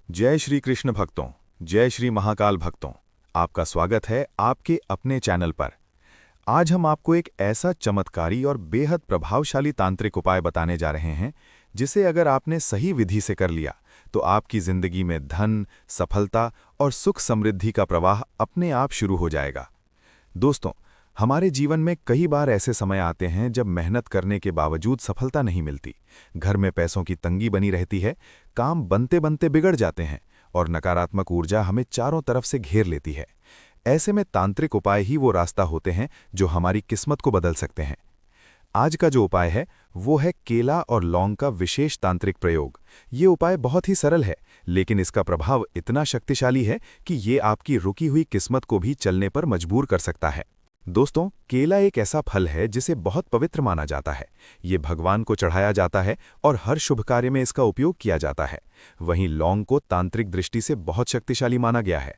जय श्री कृष्ण भक्तों, जय श्री महाकाल भक्तों। आपका स्वागत है आपके अपने चैनल पर। आज हम आपको एक ऐसा चमत्कारी और बेहद प्रभावशाली तांत्रिक उपाय बताने जा रहे हैं जिसे अगर आपने सही विधि से कर लिया तो आपकी जिंदगी में धन, सफलता और सुख समृद्धि का प्रवाह अपने आप शुरू हो जाएगा। दोस्तों, हमारे जीवन में कई बार ऐसे समय आते हैं जब मेहनत करने के बावजूद सफलता नहीं मिलती, घर में पैसों की तंगी बनी रहती है, काम बनते बनते बिगड़ जाते हैं और नकारात्मक ऊर्जा हमें चारों तरफ से घेर लेती है। ऐसे में तांत्रिक उपाय ही वो रास्ता होते हैं जो हमारी किस्मत को बदल सकते हैं। आज का जो उपाय है वो है केला और लौंग का विशेष तांत्रिक प्रयोग। ये उपाय बहुत ही सरल है, लेकिन इसका प्रभाव इतना शक्तिशाली है कि ये आपकी रुकी हुई किस्मत को भी चलने पर मजबूर कर सकता है। दोस्तों, केला एक ऐसा फल है जिसे बहुत पवित्र माना जाता है। ये भगवान को चढ़ाया जाता है और हर शुभ कार्य में इसका उपयोग किया जाता है। वहीं लौंग को तांत्रिक दृष्टि से बहुत शक्तिशाली माना गया है।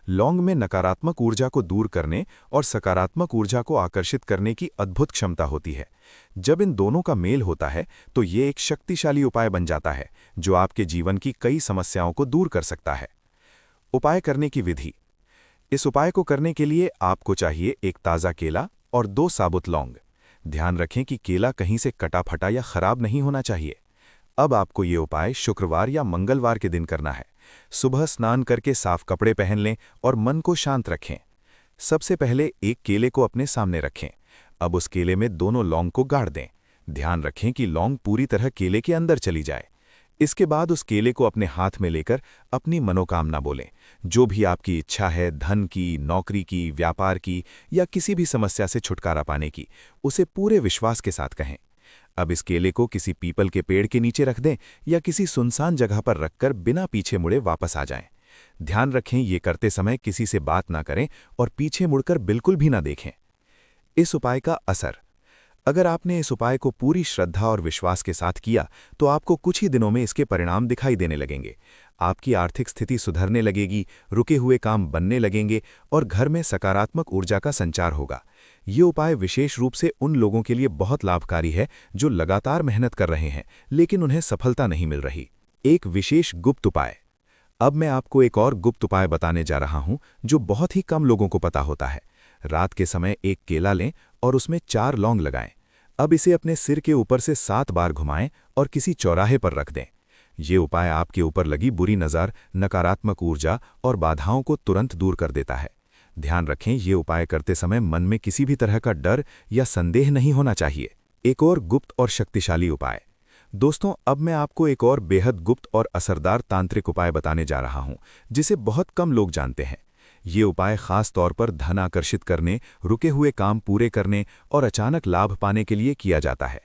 लौंग में नकारात्मक ऊर्जा को दूर करने और सकारात्मक ऊर्जा को आकर्षित करने की अद्भुत क्षमता होती है। जब इन दोनों का मेल होता है तो ये एक शक्तिशाली उपाय बन जाता है जो आपके जीवन की कई समस्याओं को दूर कर सकता है। उपाय करने की विधि। इस उपाय को करने के लिए आपको चाहिए एक ताज़ा केला और 2 साबुत लौंग। ध्यान रखें कि केला कहीं से कटा फटा या खराब नहीं होना चाहिए। अब आपको ये उपाय शुक्रवार या मंगलवार के दिन करना है। सुबह स्नान करके साफ कपड़े पहन लें और मन को शांत रखें। सबसे पहले एक केले को अपने सामने रखें। अब उस केले में दोनों लौंग को गाड़ दें। ध्यान रखें कि लौंग पूरी तरह केले के अंदर चली जाए। इसके बाद उस केले को अपने हाथ में लेकर अपनी मनोकामना बोलें। जो भी आपकी इच्छा है, धन की, नौकरी की, व्यापार की या किसी भी समस्या से छुटकारा पाने की, उसे पूरे विश्वास के साथ कहें। अब इस केले को किसी पीपल के पेड़ के नीचे रख दें या किसी सुनसान जगह पर रखकर बिना पीछे मुड़े वापस आ जाएं। ध्यान रखें, ये करते समय किसी से बात ना करें और पीछे मुड़कर बिल्कुल भी ना देखें। इस उपाय का असर। अगर आपने इस उपाय को पूरी श्रद्धा और विश्वास के साथ किया तो आपको कुछ ही दिनों में इसके परिणाम दिखाई देने लगेंगे। आपकी आर्थिक स्थिति सुधरने लगेगी, रुके हुए काम बनने लगेंगे और घर में सकारात्मक ऊर्जा का संचार होगा। ये उपाय विशेष रूप से उन लोगों के लिए बहुत लाभकारी है जो लगातार मेहनत कर रहे हैं लेकिन उन्हें सफलता नहीं मिल रही। एक विशेष गुप्त उपाय। अब मैं आपको एक और गुप्त उपाय बताने जा रहा हूं जो बहुत ही कम लोगों को पता होता है। रात के समय एक केला लें और उसमें 4 लौंग लगाएं। अब इसे अपने सिर के ऊपर से 7 बार घुमाएं और किसी चौराहे पर रख दें। ये उपाय आपके ऊपर लगी बुरी नज़र, नकारात्मक ऊर्जा और बाधाओं को तुरंत दूर कर देता है। ध्यान रखें, ये उपाय करते समय मन में किसी भी तरह का डर या संदेह नहीं होना चाहिए। एक और गुप्त और शक्तिशाली उपाय। दोस्तों, अब मैं आपको एक और बेहद गुप्त और असरदार तांत्रिक उपाय बताने जा रहा हूं जिसे बहुत कम लोग जानते हैं। ये उपाय खास तौर पर धन आकर्षित करने, रुके हुए काम पूरे करने और अचानक लाभ पाने के लिए किया जाता है।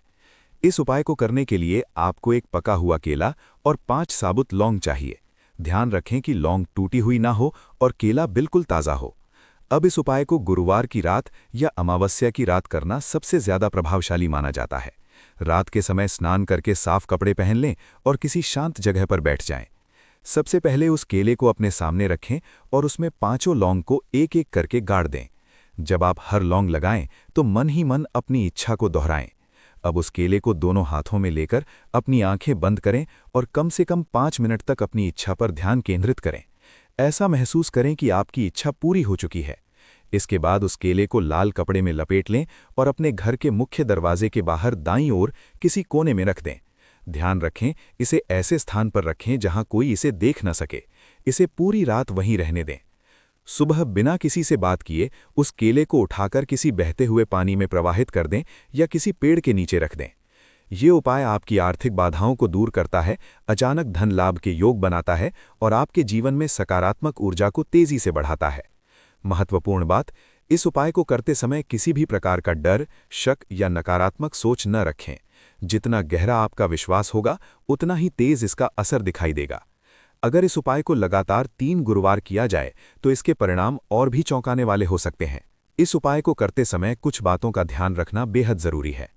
इस उपाय को करने के लिए आपको एक पका हुआ केला और 5 साबुत लौंग चाहिए। ध्यान रखें कि लौंग टूटी हुई ना हो और केला बिल्कुल ताज़ा हो। अब इस उपाय को गुरुवार की रात या अमावस्या की रात करना सबसे ज्यादा प्रभावशाली माना जाता है। रात के समय स्नान करके साफ कपड़े पहन लें और किसी शांत जगह पर बैठ जाएं। सबसे पहले उस केले को अपने सामने रखें और उसमें 5 लौंग को एक एक करके गाड़ दें। जब आप हर लौंग लगाएं तो मन ही मन अपनी इच्छा को दोहराएं। अब उस केले को दोनों हाथों में लेकर अपनी आंखें बंद करें और कम से कम 5 मिनट तक अपनी इच्छा पर ध्यान केंद्रित करें। ऐसा महसूस करें कि आपकी इच्छा पूरी हो चुकी है। इसके बाद उस केले को लाल कपड़े में लपेट लें और अपने घर के मुख्य दरवाजे के बाहर दाईं ओर किसी कोने में रख दें। ध्यान रखें, इसे ऐसे स्थान पर रखें जहां कोई इसे देख न सके। इसे पूरी रात वहीं रहने दें। सुबह बिना किसी से बात किए उस केले को उठाकर किसी बहते हुए पानी में प्रवाहित कर दें या किसी पेड़ के नीचे रख दें। ये उपाय आपकी आर्थिक बाधाओं को दूर करता है, अचानक धन लाभ के योग बनाता है और आपके जीवन में सकारात्मक ऊर्जा को तेजी से बढ़ाता है। महत्वपूर्ण बात, इस उपाय को करते समय किसी भी प्रकार का डर, शक या नकारात्मक सोच न रखें। जितना गहरा आपका विश्वास होगा उतना ही तेज इसका असर दिखाई देगा। अगर इस उपाय को लगातार 3 गुरुवार किया जाए तो इसके परिणाम और भी चौंकाने वाले हो सकते हैं। इस उपाय को करते समय कुछ बातों का ध्यान रखना बेहद जरूरी है।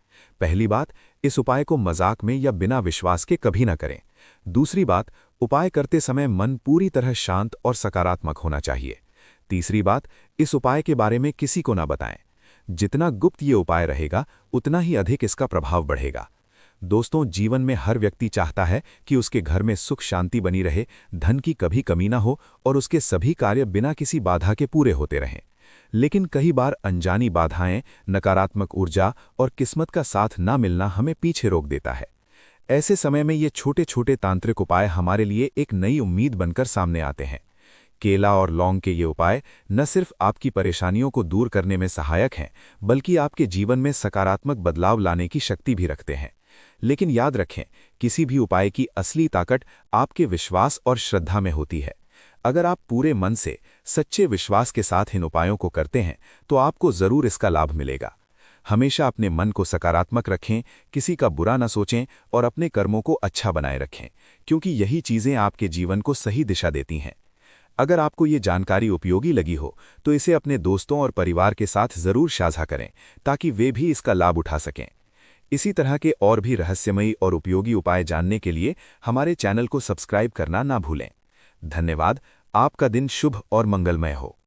पहली बात, इस उपाय को मजाक में या बिना विश्वास के कभी न करें। दूसरी बात, उपाय करते समय मन पूरी तरह शांत और सकारात्मक होना चाहिए। तीसरी बात, इस उपाय के बारे में किसी को ना बताएं। जितना गुप्त ये उपाय रहेगा उतना ही अधिक इसका प्रभाव बढ़ेगा। दोस्तों, जीवन में हर व्यक्ति चाहता है कि उसके घर में सुख शांति बनी रहे, धन की कभी कमी ना हो और उसके सभी कार्य बिना किसी बाधा के पूरे होते रहें। लेकिन कई बार अनजानी बाधाएं, नकारात्मक ऊर्जा और किस्मत का साथ ना मिलना हमें पीछे रोक देता है। ऐसे समय में ये छोटे छोटे तांत्रिक उपाय हमारे लिए एक नई उम्मीद बनकर सामने आते हैं। केला और लौंग के ये उपाय न सिर्फ आपकी परेशानियों को दूर करने में सहायक हैं, बल्कि आपके जीवन में सकारात्मक बदलाव लाने की शक्ति भी रखते हैं। लेकिन याद रखें, किसी भी उपाय की असली ताकत आपके विश्वास और श्रद्धा में होती है। अगर आप पूरे मन से, सच्चे विश्वास के साथ इन उपायों को करते हैं, तो आपको जरूर इसका लाभ मिलेगा। हमेशा अपने मन को सकारात्मक रखें, किसी का बुरा न सोचें और अपने कर्मों को अच्छा बनाए रखें, क्योंकि यही चीजें आपके जीवन को सही दिशा देती हैं। अगर आपको ये जानकारी उपयोगी लगी हो, तो इसे अपने दोस्तों और परिवार के साथ जरूर साझा करें, ताकि वे भी इसका लाभ उठा सकें। इसी तरह के और भी रहस्यमयी और उपयोगी उपाय जानने के लिए हमारे चैनल को सब्सक्राइब करना ना भूलें। धन्यवाद। आपका दिन शुभ और मंगलमय हो।